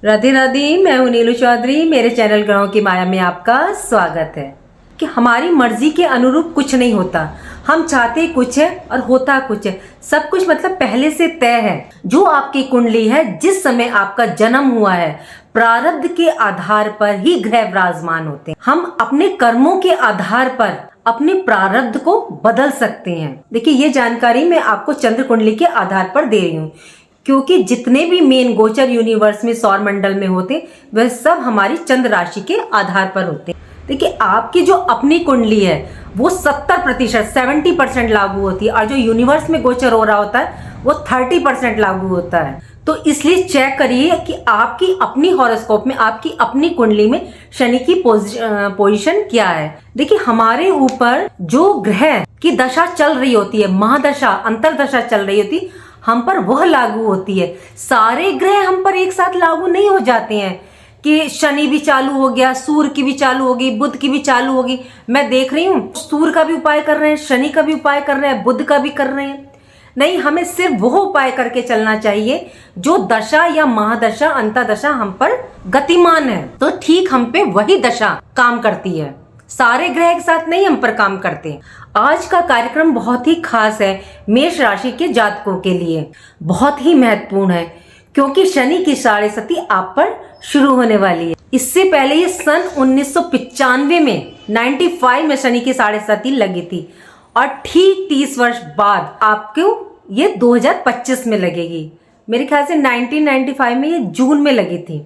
राधे राधे। मैं हूं नीलू चौधरी। मेरे चैनल ग्रहों की माया में आपका स्वागत है। कि हमारी मर्जी के अनुरूप कुछ नहीं होता, हम चाहते कुछ है और होता कुछ है। सब कुछ मतलब पहले से तय है। जो आपकी कुंडली है, जिस समय आपका जन्म हुआ है, प्रारब्ध के आधार पर ही ग्रह विराजमान होते हैं। हम अपने कर्मों के आधार पर अपने प्रारब्ध को बदल सकते हैं। देखिए, ये जानकारी मैं आपको चंद्र कुंडली के आधार पर दे रही हूँ, क्योंकि जितने भी मेन गोचर यूनिवर्स में सौर मंडल में होते, वह सब हमारी चंद्र राशि के आधार पर होते हैं। देखिए, आपकी जो अपनी कुंडली है वो 70% 70% लागू होती है, और जो यूनिवर्स में गोचर हो रहा होता है वो 30% लागू होता है। तो इसलिए चेक करिए कि आपकी अपनी हॉरोस्कोप में, आपकी अपनी कुंडली में शनि की पोजीशन क्या है। देखिए, हमारे ऊपर जो ग्रह की दशा चल रही होती है, महादशा, अंतरदशा चल रही होती, हम पर वह लागू होती है। सारे ग्रह हम पर एक साथ लागू नहीं हो जाते हैं कि शनि भी चालू हो गया, सूर्य की भी चालू होगी, बुध की भी चालू होगी। मैं देख रही हूँ सूर्य का भी उपाय कर रहे हैं, शनि का भी उपाय कर रहे हैं, बुध का भी कर रहे हैं। नहीं, हमें सिर्फ वो उपाय करके चलना चाहिए जो दशा या महादशा, अंतरदशा हम पर गतिमान है, तो ठीक हम पे वही दशा काम करती है। सारे ग्रह एक साथ नहीं हम पर काम करते। आज का कार्यक्रम बहुत ही खास है मेष राशि के जातकों के लिए, बहुत ही महत्वपूर्ण है, क्योंकि शनि की साढ़े सती आप पर शुरू होने वाली है। इससे पहले ये सन 1995 में 95 में शनि की साढ़े सती लगी थी, और ठीक 30 वर्ष बाद आपको ये 2025 में लगेगी। मेरे ख्याल से 1995 में ये जून में लगी थी,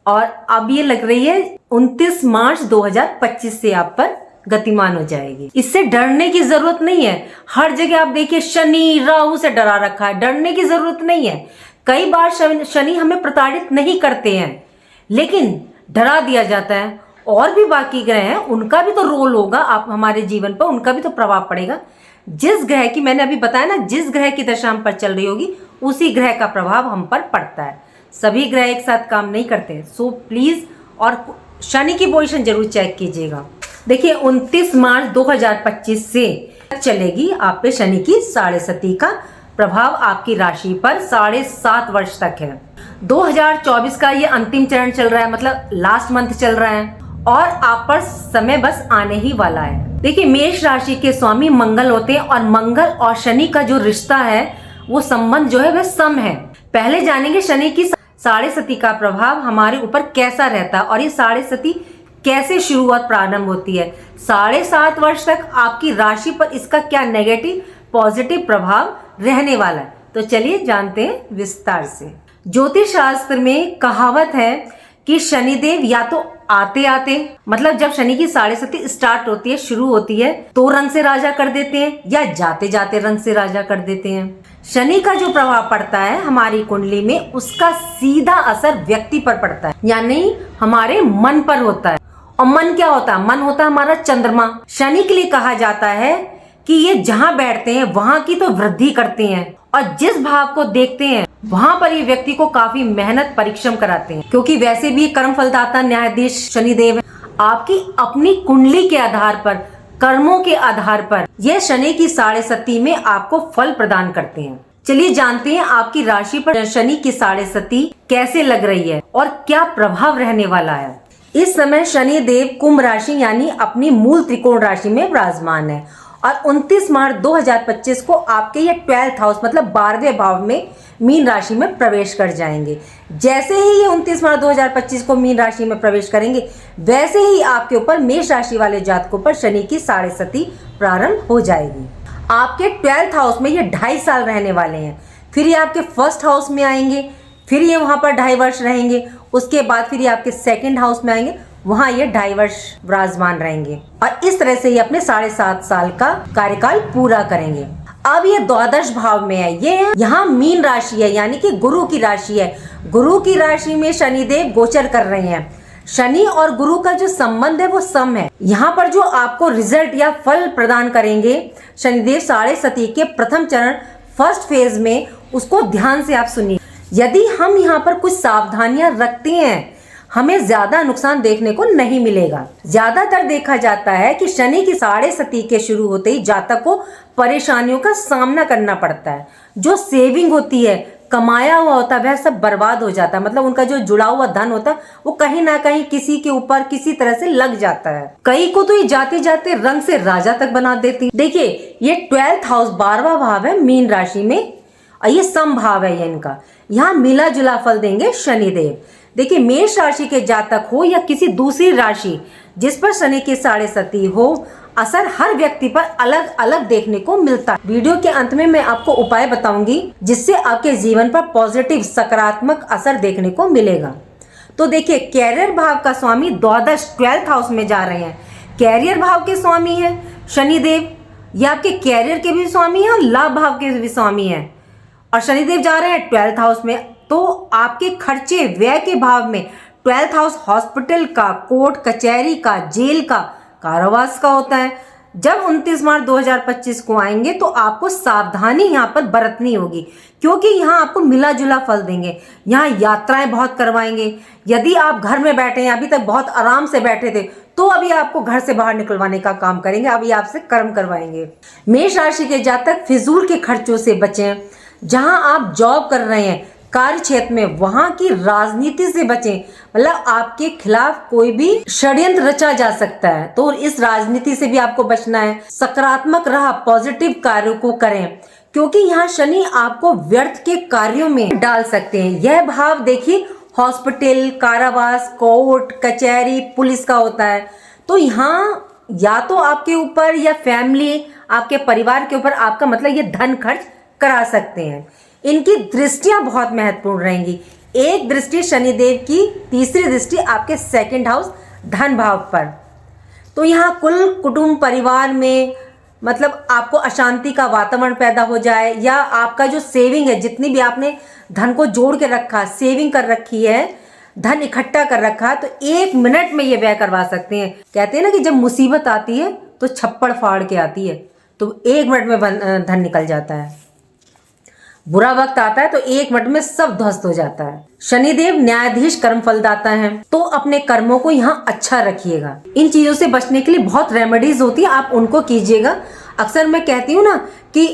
और अब ये लग रही है 29 मार्च 2025 से आप पर गतिमान हो जाएगी। इससे डरने की जरूरत नहीं है। हर जगह आप देखिए शनि राहु से डरा रखा है, डरने की जरूरत नहीं है। कई बार शनि हमें प्रताड़ित नहीं करते हैं, लेकिन डरा दिया जाता है। और भी बाकी ग्रह हैं, उनका भी तो रोल होगा आप हमारे जीवन पर, उनका भी तो प्रभाव पड़ेगा। जिस ग्रह की, मैंने अभी बताया ना, जिस ग्रह की दशा हम पर चल रही होगी उसी ग्रह का प्रभाव हम पर पड़ता है। सभी ग्रह एक साथ काम नहीं करते। सो प्लीज, और शनि की पोजीशन जरूर चेक कीजिएगा। देखिए, 29 मार्च 2025 से चलेगी आप पे शनि की साढ़े सती का प्रभाव आपकी राशि पर 7.5 वर्ष तक है। 2024 का ये अंतिम चरण चल रहा है, मतलब लास्ट मंथ चल रहा है, और आप पर समय बस आने ही वाला है। देखिए, मेष राशि के स्वामी मंगल होते हैं, और मंगल और शनि का जो रिश्ता है, वो संबंध जो है वह सम है। पहले जानेंगे शनि की साढ़े सती का प्रभाव हमारे ऊपर कैसा रहता है, और ये साढ़े सती कैसे शुरुआत प्रारंभ होती है। 7.5 वर्ष तक आपकी राशि पर इसका क्या नेगेटिव पॉजिटिव प्रभाव रहने वाला है, तो चलिए जानते हैं विस्तार से। ज्योतिष शास्त्र में कहावत है कि शनिदेव या तो आते आते, मतलब जब शनि की साढ़े सती स्टार्ट होती है, शुरू होती है, तो रंग से राजा कर देते हैं, या जाते जाते रंग से राजा कर देते हैं। शनि का जो प्रभाव पड़ता है हमारी कुंडली में, उसका सीधा असर व्यक्ति पर पड़ता है, यानी हमारे मन पर होता है। और मन क्या होता है? मन होता है हमारा चंद्रमा। शनि के लिए कहा जाता है कि ये जहाँ बैठते हैं वहां की तो वृद्धि करते हैं, और जिस भाव को देखते हैं वहां पर ये व्यक्ति को काफी मेहनत परिश्रम कराते हैं, क्योंकि वैसे भी कर्म फलदाता न्यायाधीश शनिदेव है। आपकी अपनी कुंडली के आधार पर, कर्मों के आधार पर ये शनि की साढ़े सती में आपको फल प्रदान करते हैं। चलिए जानते हैं आपकी राशि पर शनि की साढ़े सती कैसे लग रही है और क्या प्रभाव रहने वाला है। इस समय शनि देव कुंभ राशि यानी अपनी मूल त्रिकोण राशि में विराजमान है, और 29 मार्च 2025 को आपके ये 12th हाउस मतलब 12वें भाव में मीन राशि में प्रवेश कर जाएंगे। जैसे ही ये 29 मार्च 2025 को मीन राशि में प्रवेश करेंगे, वैसे ही आपके ऊपर मेष राशि वाले जातकों पर शनि की साढ़े सती प्रारंभ हो जाएगी। आपके 12th हाउस में ये 2.5 साल रहने वाले हैं। फिर ये आपके 1st हाउस में आएंगे, फिर ये वहां पर 2.5 वर्ष रहेंगे। उसके बाद फिर ये आपके 2nd हाउस में आएंगे, वहां ये 2.5 वर्ष विराजमान रहेंगे, और इस तरह से ये अपने 7.5 साल का कार्यकाल पूरा करेंगे। अब ये द्वादश भाव में है, ये यहाँ मीन राशि है, यानी कि गुरु की राशि है। गुरु की राशि में शनिदेव गोचर कर रहे हैं। शनि और गुरु का जो संबंध है वो सम है। यहाँ पर जो आपको रिजल्ट या फल प्रदान करेंगे शनिदेव साढ़े सती के प्रथम चरण, फर्स्ट फेज में, उसको ध्यान से आप सुनिए। यदि हम यहाँ पर कुछ सावधानियां रखते हैं, हमें ज्यादा नुकसान देखने को नहीं मिलेगा। ज्यादातर देखा जाता है कि शनि की साढ़े सती के शुरू होते ही जातक को परेशानियों का सामना करना पड़ता है। जो सेविंग होती है, कमाया हुआ होता है वह सब बर्बाद हो जाता है। मतलब उनका जो जुड़ा हुआ धन होता है वो कहीं ना कहीं किसी के ऊपर किसी तरह से लग जाता है। कई को तो ये जाते जाते रंग से राजा तक बना देती। देखिए ये 12th हाउस 12वां भाव है मीन राशि में, और ये समभाव है ये इनका। यहाँ मिला जुला फल देंगे शनिदेव। देखिए मेष राशि के जातक हो या किसी दूसरी राशि जिस पर शनि की साढ़े सती हो, असर हर व्यक्ति पर अलग अलग देखने को मिलता है। वीडियो के अंत में मैं आपको उपाय बताऊंगी जिससे आपके जीवन पर पॉजिटिव सकारात्मक असर देखने को मिलेगा। तो देखिए कैरियर भाव का स्वामी द्वादश 12th हाउस में जा रहे हैं। कैरियर भाव के स्वामी है शनिदेव, ये आपके कैरियर के भी स्वामी है और लाभ भाव के भी स्वामी है, और शनिदेव जा रहे हैं 12th हाउस में। तो आपके खर्चे व्यय के भाव में 12th हाउस हॉस्पिटल का, कोर्ट कचहरी का, जेल का, कारावास का होता है। जब 29 मार्च 2025 को आएंगे तो आपको सावधानी यहाँ पर बरतनी होगी, क्योंकि यहाँ आपको मिला जुला फल देंगे। यहाँ यात्राएं बहुत करवाएंगे। यदि आप घर में बैठे हैं, अभी तक बहुत आराम से बैठे थे, तो अभी आपको घर से बाहर निकलवाने का काम करेंगे, अभी आपसे कर्म करवाएंगे। मेष राशि के जातक फिजूल के खर्चों से बचें। जहां आप जॉब कर रहे हैं, कार्य क्षेत्र में, वहां की राजनीति से बचें। मतलब आपके खिलाफ कोई भी षड्यंत्र रचा जा सकता है, तो इस राजनीति से भी आपको बचना है। सकारात्मक राह, पॉजिटिव कार्यों को करें, क्योंकि यहाँ शनि आपको व्यर्थ के कार्यों में डाल सकते हैं। यह भाव देखिए हॉस्पिटल, कारावास, कोर्ट कचहरी, पुलिस का होता है। तो यहाँ या तो आपके ऊपर या फैमिली, आपके परिवार के ऊपर आपका मतलब ये धन खर्च करा सकते हैं। इनकी दृष्टियां बहुत महत्वपूर्ण रहेंगी। एक दृष्टि शनिदेव की, तीसरी दृष्टि आपके 2nd हाउस धन भाव पर। तो यहाँ कुल कुटुंब परिवार में मतलब आपको अशांति का वातावरण पैदा हो जाए, या आपका जो सेविंग है, जितनी भी आपने धन को जोड़ के रखा, सेविंग कर रखी है, धन इकट्ठा कर रखा, तो 1 मिनट में ये व्यय करवा सकते हैं। कहते हैं ना कि जब मुसीबत आती है तो छप्पड़ फाड़ के आती है, तो 1 मिनट में धन निकल जाता है। बुरा वक्त आता है तो 1 मिनट में सब ध्वस्त हो जाता है। शनिदेव न्यायाधीश कर्म फलदाता है, तो अपने कर्मों को यहाँ अच्छा रखिएगा। इन चीजों से बचने के लिए बहुत रेमेडीज होती है, आप उनको कीजिएगा। अक्सर मैं कहती हूँ ना कि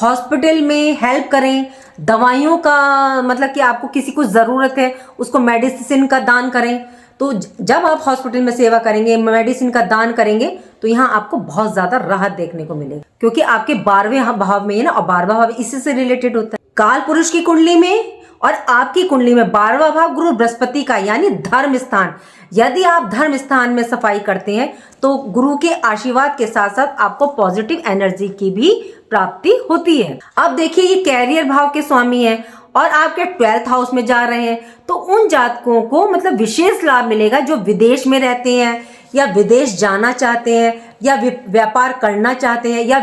हॉस्पिटल में हेल्प करें, दवाइयों का मतलब कि आपको किसी को जरूरत है उसको मेडिसिन का दान करें। तो जब आप हॉस्पिटल में सेवा करेंगे, मेडिसिन का दान करेंगे, तो यहाँ आपको बहुत ज्यादा राहत देखने को मिलेगी, क्योंकि आपके 12वें भाव में है ना, और 12वां भाव इसी से रिलेटेड होता है। काल पुरुष की कुंडली में और आपकी कुंडली में 12वां भाव गुरु बृहस्पति का, यानी धर्म स्थान। यदि आप धर्म स्थान में सफाई करते हैं तो गुरु के आशीर्वाद के साथ साथ आपको पॉजिटिव एनर्जी की भी प्राप्ति होती है। अब देखिए ये कैरियर भाव के स्वामी है और आपके 12th हाउस में जा रहे हैं, तो उन जातकों को मतलब विशेष लाभ मिलेगा जो विदेश में रहते हैं, या विदेश जाना चाहते हैं, या व्यापार करना चाहते हैं, या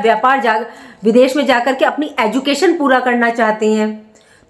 विदेश में जाकर के अपनी एजुकेशन पूरा करना चाहते हैं।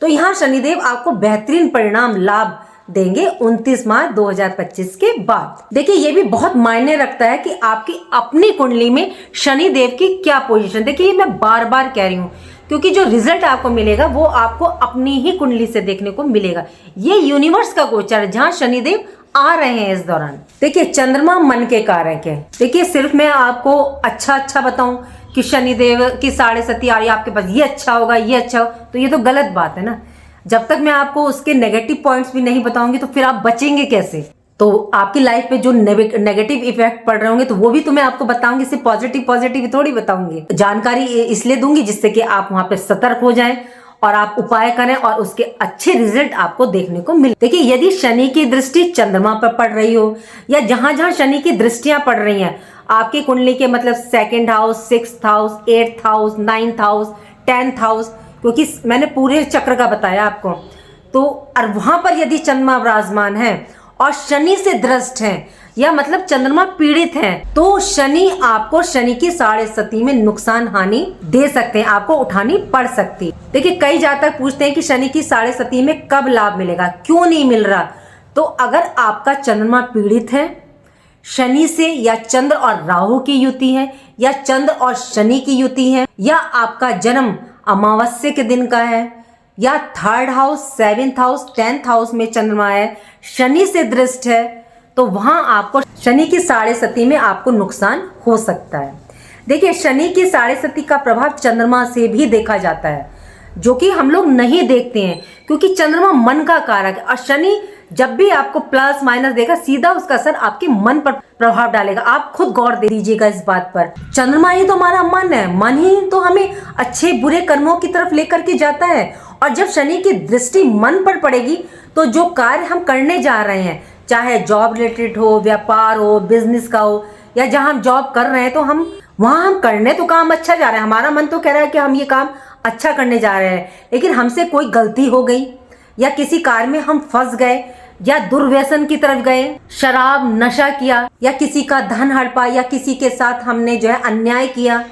तो यहाँ शनिदेव आपको बेहतरीन परिणाम लाभ देंगे 29 मार्च 2025 के बाद। देखिए ये भी बहुत मायने रखता है कि आपकी अपनी कुंडली में शनिदेव की क्या पोजीशन। देखिए ये मैं बार बार कह रही हूँ, क्योंकि जो रिजल्ट आपको मिलेगा वो आपको अपनी ही कुंडली से देखने को मिलेगा। ये यूनिवर्स का गोचर है जहाँ शनिदेव आ रहे हैं इस दौरान। देखिए चंद्रमा मन के कारक है। देखिए सिर्फ मैं आपको अच्छा बताऊं कि शनिदेव की साढ़े सती आ रही है आपके पास, ये अच्छा होगा, ये अच्छा हो, तो ये तो गलत बात है ना। जब तक मैं आपको उसके नेगेटिव पॉइंट्स भी नहीं बताऊंगी तो फिर आप बचेंगे कैसे। तो आपकी लाइफ पे जो नेगेटिव इफेक्ट पड़ रहे होंगे तो वो भी तो मैं आपको बताऊंगी, सिर्फ पॉजिटिव थोड़ी बताऊंगी। जानकारी इसलिए दूंगी जिससे कि आप वहां पे सतर्क हो जाएं और आप उपाय करें और उसके अच्छे रिजल्ट आपको देखने को मिले। देखिए यदि शनि की दृष्टि चंद्रमा पर पड़ रही हो, या जहां जहां शनि की दृष्टियां पड़ रही हैं आपकी कुंडली के, मतलब 2nd house, 6th house, 8th house, 9th house, 10th house, क्योंकि मैंने पूरे चक्र का बताया आपको, तो और वहां पर यदि चंद्रमा विराजमान है और शनि से दृष्ट है, या मतलब चंद्रमा पीड़ित है, तो शनि आपको शनि की साढ़े सती में नुकसान हानि दे सकते हैं, आपको उठानी पड़ सकती। देखिए कई जातक पूछते हैं कि शनि की साढ़े सती में कब लाभ मिलेगा, क्यों नहीं मिल रहा। तो अगर आपका चंद्रमा पीड़ित है शनि से, या चंद्र और राहु की युति है, या चंद्र और शनि की युति है, या आपका जन्म अमावस्या के दिन का है, या 3rd house, 7th house, 10th house में चंद्रमा है, शनि से दृष्ट है, तो वहां आपको शनि की साढ़े सती में आपको नुकसान हो सकता है। देखिए शनि की साढ़े सती का प्रभाव चंद्रमा से भी देखा जाता है। जो कि हम लोग नहीं देखते हैं, क्योंकि चंद्रमा मन का कारक है और शनि जब भी आपको प्लस माइनस देगा सीधा उसका असर आपके मन पर प्रभाव डालेगा। आप खुद गौर दे दीजिएगा इस बात पर। चंद्रमा ही तो हमारा मन है, मन ही तो हमें अच्छे बुरे कर्मों की तरफ लेकर के जाता है। और जब शनि की दृष्टि मन पर पड़ेगी तो जो कार्य हम करने जा रहे हैं, चाहे जॉब रिलेटेड हो, व्यापार हो, बिजनेस का हो, या जहां हम जॉब कर रहे हैं तो हम वहां हम करने तो काम अच्छा जा रहा है, हमारा मन तो कह रहा है कि हम ये काम अच्छा करने जा रहे हैं, लेकिन हमसे कोई गलती हो गई या किसी कार्य में हम फंस गए या दुर्व्यसन की तरफ गए, शराब नशा किया या किसी का धन हड़पा या किसी के साथ हमने जो है अन्याय किया,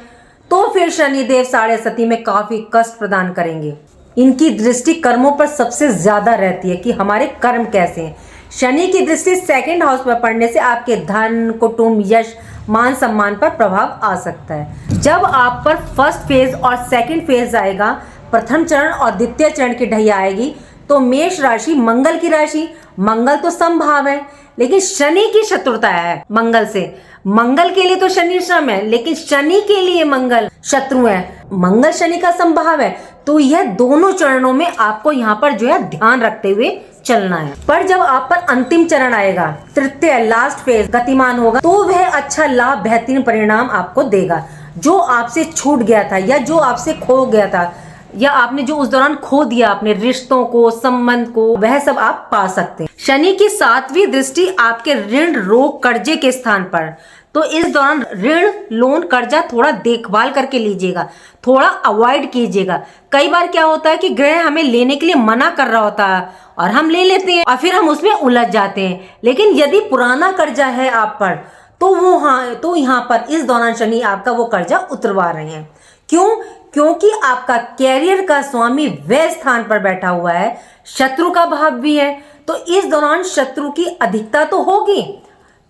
तो फिर शनिदेव साढ़े सती में काफी कष्ट प्रदान करेंगे। इनकी दृष्टि कर्मों पर सबसे ज्यादा रहती है कि हमारे कर्म कैसे हैं। शनि की दृष्टि सेकंड हाउस पर पड़ने से आपके धन, कुटुंब, यश, मान सम्मान पर प्रभाव आ सकता है। जब आप पर फर्स्ट फेज और सेकंड फेज आएगा, प्रथम चरण और द्वितीय चरण की ढैया आएगी, तो मेष राशि मंगल की राशि, मंगल तो समभाव है लेकिन शनि की शत्रुता है मंगल से। मंगल के लिए तो शनि श्रम है लेकिन शनि के लिए मंगल शत्रु है। मंगल शनि का समभाव है, तो यह दोनों चरणों में आपको यहाँ पर जो है ध्यान रखते हुए चलना है। पर जब आप पर अंतिम चरण आएगा, तृतीय लास्ट फेज गतिमान होगा, तो वह अच्छा लाभ, बेहतरीन परिणाम आपको देगा। जो आपसे छूट गया था या जो आपसे खो गया था या आपने जो उस दौरान खो दिया अपने रिश्तों को, संबंध को, वह सब आप पा सकते हैं। शनि की 7वीं दृष्टि आपके ऋण, रोग, कर्जे के स्थान पर, तो इस दौरान ऋण, लोन, कर्जा थोड़ा देखभाल करके लीजिएगा, थोड़ा अवॉइड कीजिएगा। कई बार क्या होता है कि ग्रह हमें लेने के लिए मना कर रहा होता है और हम ले लेते हैं और फिर हम उसमें उलझ जाते हैं। लेकिन यदि पुराना कर्जा है आप पर तो यहाँ पर इस दौरान शनि आपका वो कर्जा उतरवा रहे हैं। क्यों? क्योंकि आपका कैरियर का स्वामी वह स्थान पर बैठा हुआ है, शत्रु का भाव भी है, तो इस दौरान शत्रु की अधिकता तो होगी,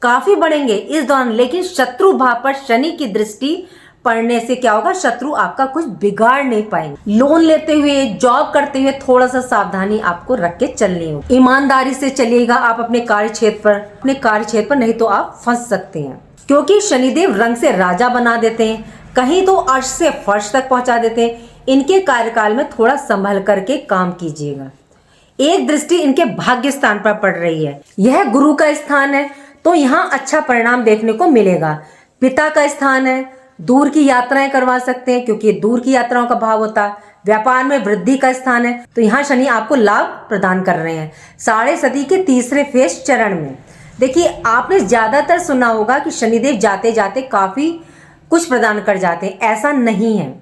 काफी बढ़ेंगे इस दौरान, लेकिन शत्रु भाव पर शनि की दृष्टि पड़ने से क्या होगा, शत्रु आपका कुछ बिगाड़ नहीं पाएंगे। लोन लेते हुए, जॉब करते हुए थोड़ा सा सावधानी आपको रख के चलनी होगी। ईमानदारी से चलिएगा आप अपने कार्य क्षेत्र पर, नहीं तो आप फंस सकते हैं, क्योंकि शनिदेव रंग से राजा बना देते हैं, कहीं तो अर्श से फर्श तक पहुंचा देते हैं। इनके कार्यकाल में थोड़ा संभल करके काम कीजिएगा। एक दृष्टि इनके भाग्य स्थान पर पड़ रही है, यह गुरु का स्थान है, तो यहाँ अच्छा परिणाम देखने को मिलेगा। पिता का स्थान है, दूर की यात्राएं करवा सकते हैं क्योंकि दूर की यात्राओं का भाव होता है। व्यापार में वृद्धि का स्थान है, तो यहाँ शनि आपको लाभ प्रदान कर रहे हैं। साढ़े सती के तीसरे फेज चरण में देखिए, आपने ज्यादातर सुना होगा कि शनिदेव जाते जाते काफी कुछ प्रदान कर जाते हैं, ऐसा नहीं है।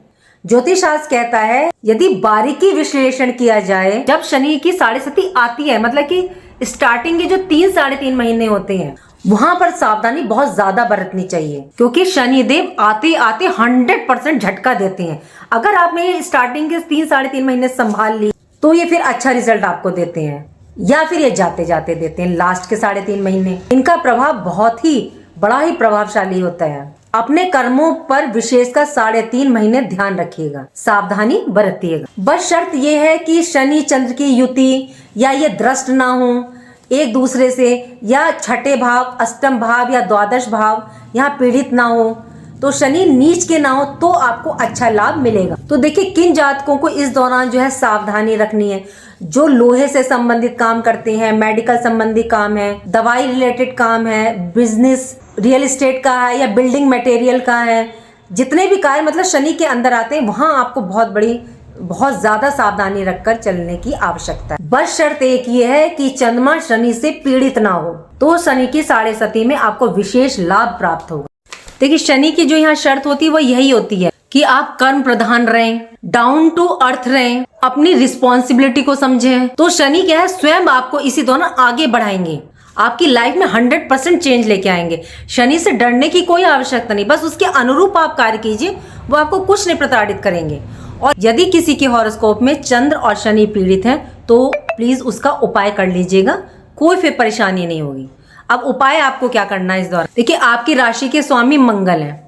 ज्योतिष शास्त्र कहता है यदि बारीकी विश्लेषण किया जाए, जब शनि की साढ़े सती आती है, मतलब कि स्टार्टिंग के जो 3-3.5 महीने होते हैं, वहां पर सावधानी बहुत ज्यादा बरतनी चाहिए, क्योंकि शनिदेव आते आते 100% झटका देते हैं। अगर आपने स्टार्टिंग के 3-3.5 महीने संभाल ली तो ये फिर अच्छा रिजल्ट आपको देते हैं, या फिर ये जाते जाते देते हैं लास्ट के 3.5 महीने। इनका प्रभाव बहुत ही बड़ा ही प्रभावशाली होता है। अपने कर्मों पर विशेषकर 3.5 महीने ध्यान रखिएगा, सावधानी बरतिएगा। बस शर्त यह है कि शनि चंद्र की युति या ये दृष्ट ना हो एक दूसरे से, या छठे भाव, अष्टम भाव या द्वादश भाव यहाँ पीड़ित ना हो, तो शनि नीच के ना हो, तो आपको अच्छा लाभ मिलेगा। तो देखिए किन जातकों को इस दौरान जो है सावधानी रखनी है। जो लोहे से संबंधित काम करते हैं, मेडिकल संबंधी काम है, दवाई रिलेटेड काम है, बिजनेस रियल एस्टेट का है या बिल्डिंग मटेरियल का है, जितने भी कार्य मतलब शनि के अंदर आते हैं, वहां आपको बहुत ज्यादा सावधानी रखकर चलने की आवश्यकता है। बस शर्त एक ये है कि चंद्रमा शनि से पीड़ित ना हो, तो शनि की साढ़े सती में आपको विशेष लाभ प्राप्त होगा। देखिए शनि की जो यहाँ शर्त होती है वो यही होती है कि आप कर्म प्रधान रहें, डाउन टू अर्थ रहें, अपनी रिस्पॉन्सिबिलिटी को समझें। तो शनि क्या है, स्वयं आपको इसी दौरान आगे बढ़ाएंगे, आपकी लाइफ में 100% चेंज लेके आएंगे। शनि से डरने की कोई आवश्यकता नहीं, बस उसके अनुरूप आप कार्य कीजिए, वो आपको कुछ नहीं प्रताड़ित करेंगे। और यदि किसी के हॉरोस्कोप में चंद्र और शनि पीड़ित हैं तो प्लीज उसका उपाय कर लीजिएगा, कोई फिर परेशानी नहीं होगी। अब उपाय आपको क्या करना है इस दौरान, देखिए आपकी राशि के स्वामी मंगल हैं,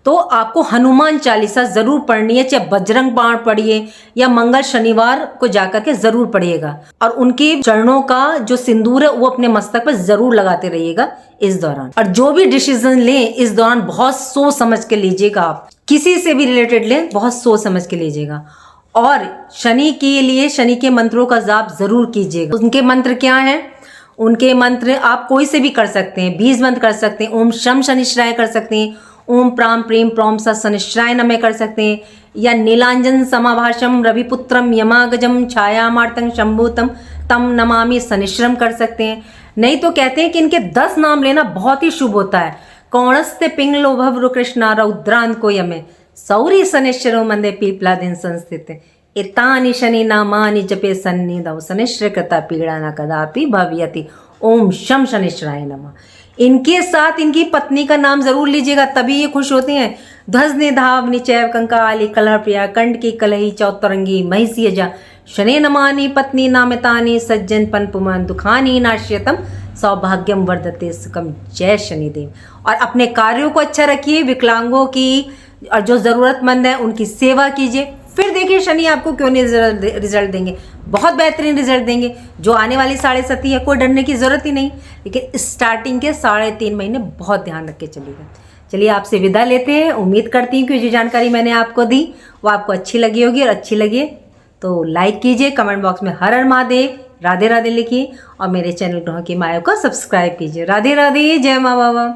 तो आपको हनुमान चालीसा जरूर पढ़नी है, चाहे बजरंग बाण पढ़िए या मंगल शनिवार को जाकर के जरूर पढ़िएगा, और उनके चरणों का जो सिंदूर है वो अपने मस्तक पर जरूर लगाते रहिएगा इस दौरान। और जो भी डिसीजन लें इस दौरान बहुत सोच समझ के लीजिएगा, आप किसी से भी रिलेटेड लें बहुत सोच समझ के लीजिएगा। और शनि के लिए शनि के मंत्रों का जाप जरूर कीजिएगा। उनके मंत्र क्या हैं? उनके मंत्र आप कोई से भी कर सकते हैं, 20 मंत्र कर सकते हैं। ओम शम शनिश्चराय कर सकते हैं, ओम प्राम प्रेम प्रोम स शनिश्चराय नमः कर सकते हैं, या नीलांजन समाभाषम रविपुत्रम यमागजम छायामार्तंग शंभुतम तम नमामि शनिश्चरम कर सकते हैं। नहीं तो कहते हैं कि इनके 10 नाम लेना बहुत ही शुभ होता है। कौणस्ते पिंगलो भव्र कृष्णा रौद्रांत को यमे सौरी शनिश्चरो मंदे पीपलादिन संस्थित एतानि शनि नामानि जपे सन्निधौ शनिश्चर कृता पीड़ा न कदापि भवियति। ओम शम शनिश्चराय नमः। इनके साथ इनकी पत्नी का नाम जरूर लीजिएगा, तभी ये खुश होते हैं। ध्वज निधाव निचैव कंकाली कलह प्रिया कंड की कलही चौतरंगी महिषी अजा शनि नमानि पत्नी नामितानि सज्जन पन पुमान दुखानी नाश्यतम सौभाग्यम वर्धते सुखम। जय शनिदेव। और अपने कार्यों को अच्छा रखिए, विकलांगों की और जो ज़रूरतमंद है उनकी सेवा कीजिए, फिर देखिए शनि आपको क्यों नहीं रिजल्ट देंगे, बहुत बेहतरीन रिजल्ट देंगे। जो आने वाली 7.5 है कोई डरने की ज़रूरत ही नहीं, लेकिन स्टार्टिंग के 3.5 महीने बहुत ध्यान रख के चलिएगा। चलिए आपसे विदा लेते हैं। उम्मीद करती हूँ कि जो जानकारी मैंने आपको दी वो आपको अच्छी लगी होगी, और अच्छी लगे तो लाइक कीजिए, कमेंट बॉक्स में हर हर महादेव राधे राधे लिखिए, और मेरे चैनल ग्रहों की माया को सब्सक्राइब कीजिए। राधे राधे, जय माँ बाबा।